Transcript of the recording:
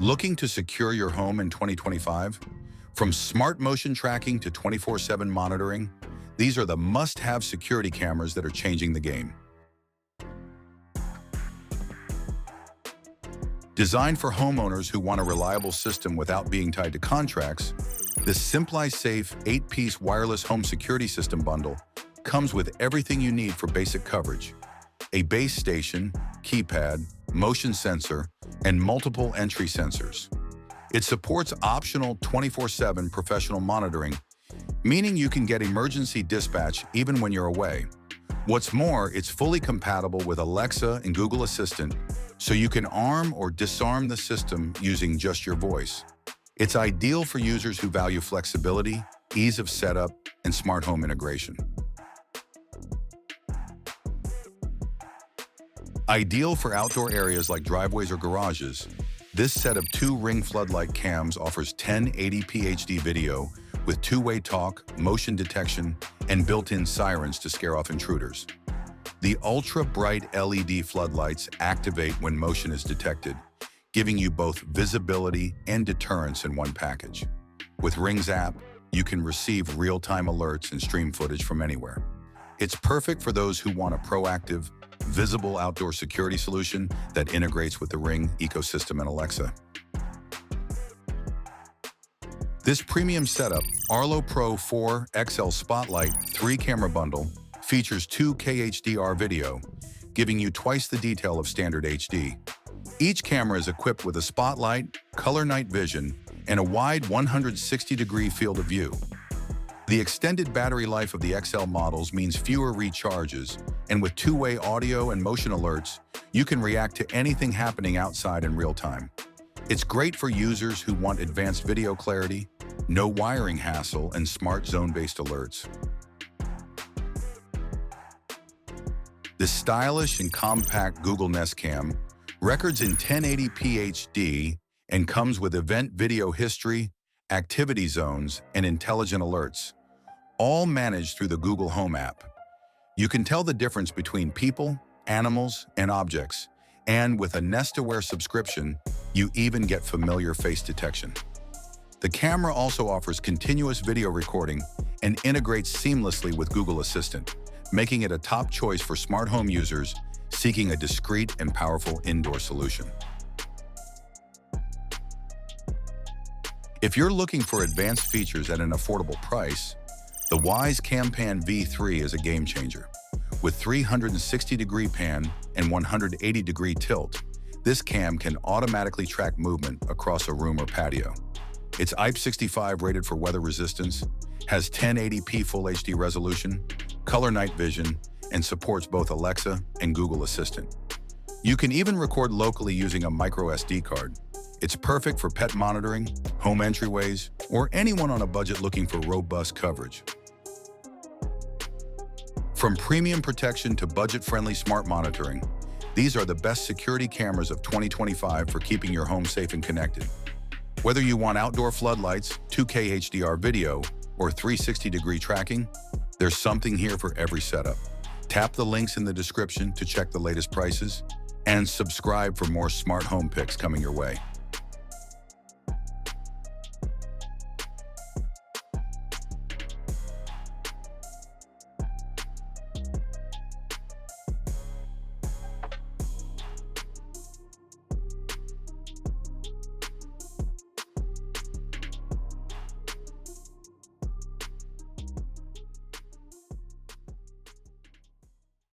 Looking to secure your home in 2025? From smart motion tracking to 24/7 monitoring, these are the must-have security cameras that are changing the game. Designed for homeowners who want a reliable system without being tied to contracts, the SimpliSafe 8-piece wireless home security system bundle comes with everything you need for basic coverage: a base station, keypad, motion sensor, and multiple entry sensors. It supports optional 24/7 professional monitoring, meaning you can get emergency dispatch even when you're away. What's more, it's fully compatible with Alexa and Google Assistant, so you can arm or disarm the system using just your voice. It's ideal for users who value flexibility, ease of setup, and smart home integration. Ideal for outdoor areas like driveways or garages, this set of 2-ring floodlight cams offers 1080p HD video with two-way talk, motion detection, and built-in sirens to scare off intruders. The ultra-bright LED floodlights activate when motion is detected, giving you both visibility and deterrence in one package. With Ring's app, you can receive real-time alerts and stream footage from anywhere. It's perfect for those who want a proactive, visible outdoor security solution that integrates with the Ring ecosystem and Alexa. This premium setup, Arlo Pro 4 XL Spotlight 3-camera bundle, features 2K HDR video, giving you twice the detail of standard HD. Each camera is equipped with a spotlight, color night vision, and a wide 160-degree field of view. The extended battery life of the XL models means fewer recharges, and with two-way audio and motion alerts, you can react to anything happening outside in real time. It's great for users who want advanced video clarity, no wiring hassle, and smart zone-based alerts. The stylish and compact Google Nest Cam records in 1080p HD and comes with event video history, activity zones, and intelligent alerts, all managed through the Google Home app. You can tell the difference between people, animals, and objects, and with a Nest Aware subscription, you even get familiar face detection. The camera also offers continuous video recording and integrates seamlessly with Google Assistant, making it a top choice for smart home users seeking a discreet and powerful indoor solution. If you're looking for advanced features at an affordable price, the WYZE Cam Pan V3 is a game changer. With 360-degree pan and 180-degree tilt, this cam can automatically track movement across a room or patio. It's IP65 rated for weather resistance, has 1080p Full HD resolution, color night vision, and supports both Alexa and Google Assistant. You can even record locally using a micro SD card. It's perfect for pet monitoring, home entryways, or anyone on a budget looking for robust coverage. From premium protection to budget-friendly smart monitoring, these are the best security cameras of 2025 for keeping your home safe and connected. Whether you want outdoor floodlights, 2K HDR video, or 360-degree tracking, there's something here for every setup. Tap the links in the description to check the latest prices, and subscribe for more smart home picks coming your way.